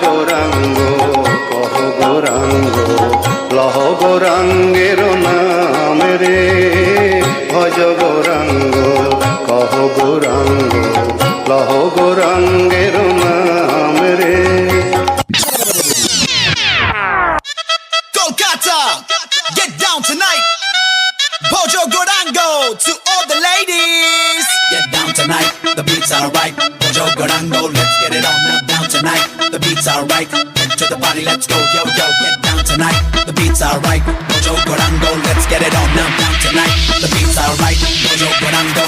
গৌরাঙ্গ কহ গৌরাঙ্গ লহ গৌরাঙ্গের নাম রে ভজ গৌরাঙ্গ কহ গৌরাঙ্গ লহ গৌরাঙ্গের নাম রে। Kolkata, get down tonight. Bojo Gorango to all the ladies. Get down tonight, the beats are right. Bojo Gorango, let's get it on now. Down tonight, the beats are right. Get to the party, let's go, yo yo. Get down tonight, the beats are right. Bojo Gorango, let's get it on now. Down tonight, the beats are right. Bojo Gorango,